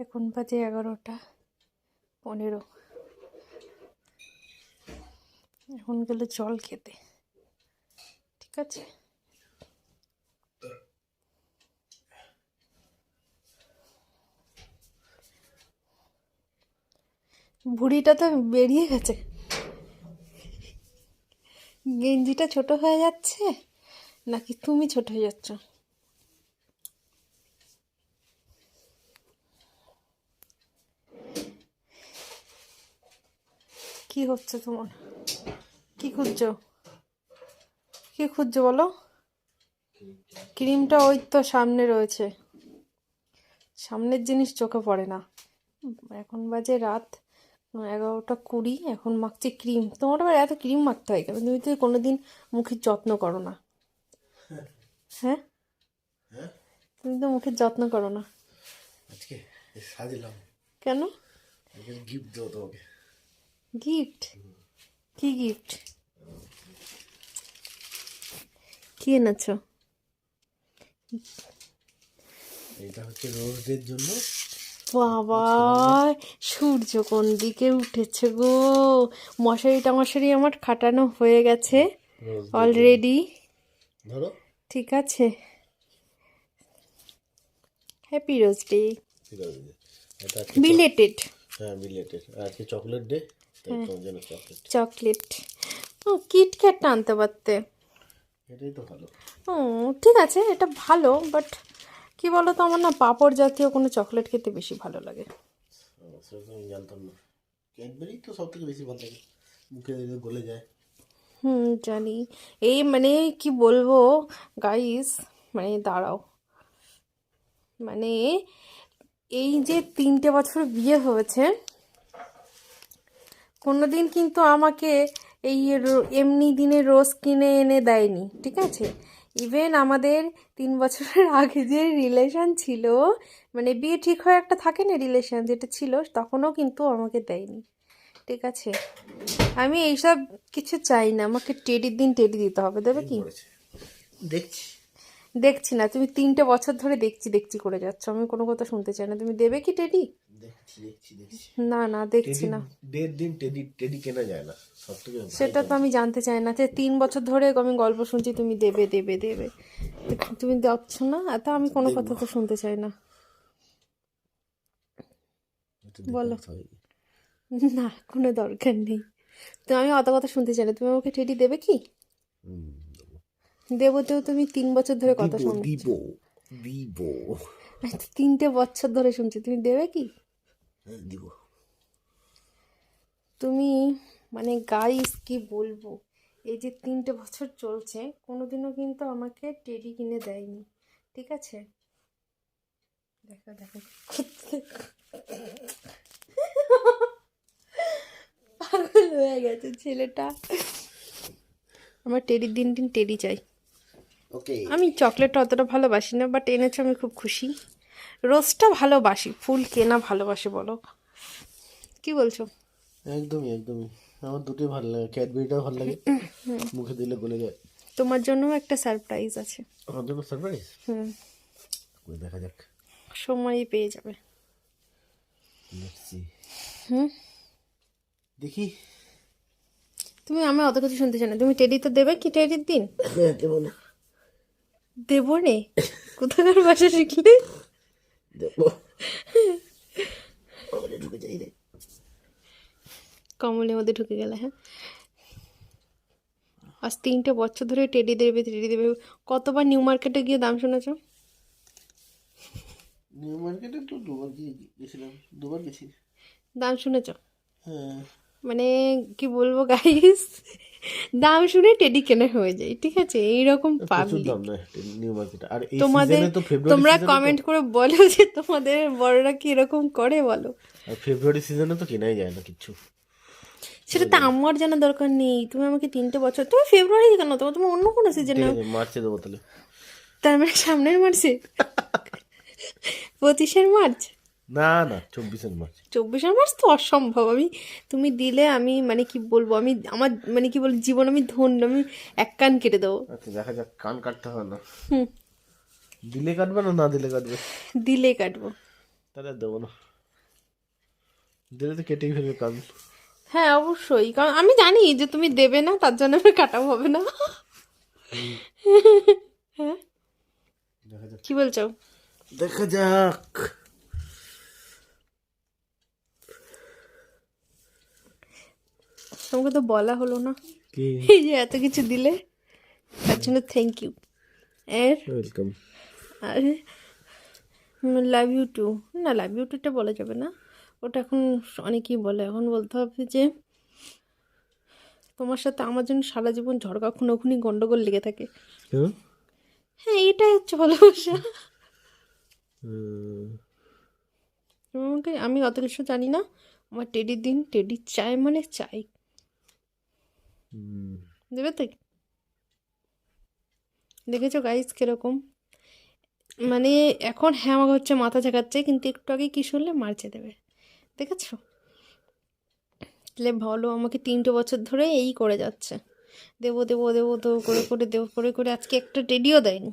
এখন বাজে 11:15। এখন গেলে জল খেতে, ঠিক আছে? বুড়িটা তো বেরিয়ে গেছে, গেঞ্জিটা ছোট হয়ে যাচ্ছে নাকি তুমি ছোট হয়ে যাচ্ছ? কি হচ্ছে তোমার? কি খুঁজছো? কি খুঁজছো বলো? ক্রিমটা ওই তো সামনে রয়েছে, সামনের জিনিস চোখে পড়ে না। এখন বাজে রাত 11:20, এখন মাখছি ক্রিম। তোমার আবার এত ক্রিম মাখতে হয় কেন? তুমি তো কোনোদিন মুখের যত্ন করো না। হ্যাঁ, তুমি তো মুখের যত্ন করো না। আজকে সাজলাম। কেন? আজকে গিফট দেবো তোমাকে। গিফট? কি গিফট? কি এনেছো? এটা হচ্ছে রোজ ডের জন্য। বাবা, সূর্য কোন দিকে উঠেছে গো! মশারি টমশারি আমার খাটানো হয়ে গেছে অলরেডি। ধরো, ঠিক আছে, হ্যাপি রোজ ডে, ঠিক আছে। এটা বিলেটেড। হ্যাঁ, বিলেটেড। আজকে চকলেট ডে, তাই তোমার জন্য চকলেট। চকলেট? ও, কিটক্যাটটা আনতে পারতে। এটাই তো ভালো। ও ঠিক আছে, এটা ভালো, বাট কি বলো তো, আমার না পাঁপড় জাতীয় কোনো চকলেট খেতে বেশি ভালো লাগে। সেটা তো আমি জানতাম না। ক্যাডবেরি তো সব থেকে বেশি ভালো লাগে, মুখে দিলে গলে যায়। জানি। এই মানে কি বলবো গাইস, মানে দাঁড়াও, মানে এই যে 3টে বছর বিয়ে হয়েছে, কোনোদিন কিন্তু আমাকে এই এমনি দিনে রোজ কিনে এনে দেয়নি, ঠিক আছে? ইভেন আমাদের 3 বছরের আগে যে রিলেশন ছিল, মানে বিয়ে ঠিক হয়ে একটা থাকে না রিলেশন, যেটা ছিল, তখনও কিন্তু আমাকে দেয়নি, ঠিক আছে? আমি এইসব কিছু চাই না, আমাকে টেডির দিন টেডি দিতে হবে। দেবে কি? দেখছি দেখছি না, তুমি 3টে বছর ধরে দেখছি দেখছি করে যাচ্ছ, আমি কোনো কথা শুনতে চাই না। তুমি দেবে কি টেডি? দেখছি। না না, দেখছি টেডি না। ডের দিন টেডি টেডি কেনা যায় না, সব থেকে সেটা তো আমি জানতে চাই না, যে 3 বছর ধরে আমি গল্প শুনছি তুমি দেবে দেবে দেবে, তুমি যাচ্ছ না, এত আমি কোনো কথা তো শুনতে চাই না। বলো। না, কোনো দরকার নেই, তো আমি অত কথা শুনতে চাই না। তুমি আমাকে টেডি দেবে কি? দেবো তো, তুমি 3 বছর ধরে কথা শুনছো। দিব 3টে বছর ধরে শুনছি, তুমি দেবে কি? দিব। তুমি মানে গাইস কি বলবো, এই যে 3টে বছর চলছে, কোনোদিনও কিন্তু আমাকে টেডি কিনে দেয়নি, ঠিক আছে? দেখো দেখো, পাগল হয়ে গেছে ছেলেটা। আমার টেডির দিন দিন টেডি চাই। ওকে, আমি চকলেটটা অতটা ভালোবাসি না, বাট এনেছো আমি খুব খুশি। রোজটা ভালোবাসি, ফুল কেনা ভালোবাসি, বলো কি বলছো? একদমই আমার দুটোই ভালো লাগে, ক্যাডবেরিটাও ভালো লাগে, মুখে দিলে গলে যায়। তোমার জন্যও একটা সারপ্রাইজ আছে। আমার জন্য সারপ্রাইজ? দেখা যাক, সময়ই পেয়ে যাবে। দেখি। তুমি আমি অত কিছু শুনতে চাই না, তুমি টেডি তো দেবে কি টেডির দিন? দেবো না। দেবো নে? কোথাকার ভাষা শিখলে? দেবো। ঢুকে যাই রে, কমলের মধ্যে ঢুকে গেলে। হ্যাঁ, আজ 3টে বছর ধরে টেডি দেবে টেডি দেবে, কতবার নিউ মার্কেটে গিয়ে দাম শুনেছো? নিউ মার্কেটে তো গেছিলাম, 2বার গেছি। দাম শুনেছো? হ্যাঁ, মানে কি বলবো গাইস, দাম শুনে টেডি কেনা হয়ে যায়, ঠিক আছে? এইরকম প্রচুর পাবলিক। দাম নেয় নিউ মার্কেটে। আর এই তোমাদের, সিজনে তো, ফেব্রুয়ারি তোমরা সিজনে তো, কমেন্ট করে বলো যে তোমাদের বড়রা কি এরকম করে, বলো। আর ফেব্রুয়ারি সিজনে তো কেনাই যায় না কিচ্ছু। সেটা তো আমার জানার দরকার নেই। তুমি আমাকে 3টে বছর, তুমি ফেব্রুয়ারি কেন, তুমি অন্য কোনো সিজনে। ঠিক আছে, মার্চে দেবো তাহলে। তার মানে সামনের মার্চে, 25 মার্চ? না না, 24 মার্চ। 24 মার্চ তো অসম্ভব। তুমি দিলে আমি মানে কি বলবো, আমি আমার মানে কি বলবো, জীবন আমি ধন্য, আমি এক কান কেটে দেবো। আচ্ছা, দেখা যাক, কান কাটতে হবে না। দিলে কাটবে না, না দিলে কাটবে? দিলে কাটবো। তাহলে আর দেবো না, দিলে তো কেটেই ফেলবে কান। হ্যাঁ অবশ্যই, কারণ আমি জানি যে তুমি দেবে না, তার জন্য আমার কাটা হবে না। হ্যাঁ, দেখা যাক, কি বলছো? দেখা যাক। তোমাকে তো বলা হলো না কি? এই যে এত কিছু দিলে, তার জন্য থ্যাংক ইউ। এর ওয়েলকাম। আর লাভ ইউ টু, না লাভ ইউ টুটা বলা যাবে না, ওটা এখন অনেকেই বলে। এখন বলতে হবে যে তোমার সাথে আমার জন্য সারা জীবন ঝড়কা খুনোখুনি গন্ডগোল লেগে থাকে। হ্যাঁ, হ্যাঁ এটাই হচ্ছে ভালোবাসা। তুমি আমাকে, আমি অত কিছু জানি না, আমার টেডির দিন টেডি চাই মানে চাই, দেবে তো? দেখেছো গাইস কিরকম, মানে এখন হ্যাঁ আমাকে হচ্ছে মাথা ঝাঁকাচ্ছে, কিন্তু একটু আগে কি শুনলে মারছে দেবে, দেখেছো? তাহলে ভালো, আমাকে 3টে বছর ধরে এই করে যাচ্ছে, দেবো দেবো দেবো দেবো করে করে দেবো করে করে, আজকে একটা টেডিও দেয়নি।